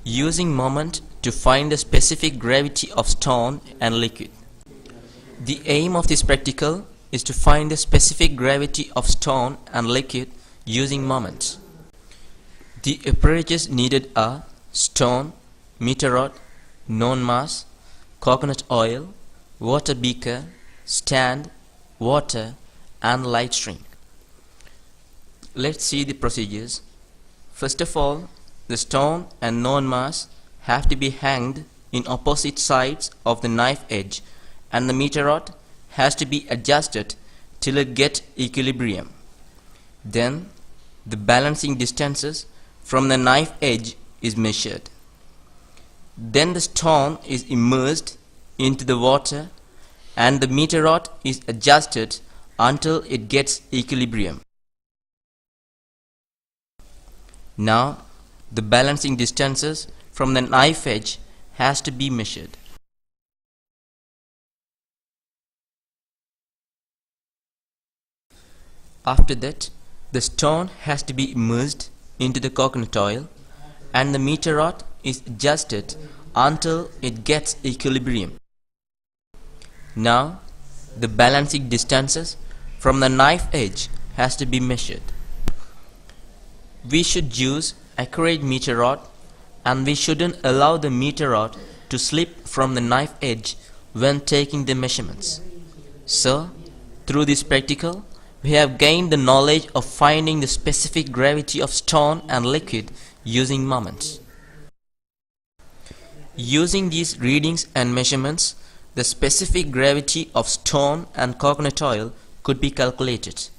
Using moment to find the specific gravity of stone and liquid. The aim of this practical is to find the specific gravity of stone and liquid using moments. The apparatus needed are stone, meter rod, known mass, coconut oil, water beaker, stand, water, and light string. Let's see the procedures. First of all, the stone and known mass have to be hanged in opposite sides of the knife edge, and the meter rod has to be adjusted till it gets equilibrium. Then the balancing distances from the knife edge is measured. Then the stone is immersed into the water and the meter rod is adjusted until it gets equilibrium. Now the balancing distances from the knife edge has to be measured. After that, the stone has to be immersed into the coconut oil and the meter rod is adjusted until it gets equilibrium. Now the balancing distances from the knife edge has to be measured. We should use accurate meter rod and we shouldn't allow the meter rod to slip from the knife edge when taking the measurements. So, through this practical, we have gained the knowledge of finding the specific gravity of stone and liquid using moments. Using these readings and measurements, the specific gravity of stone and coconut oil could be calculated.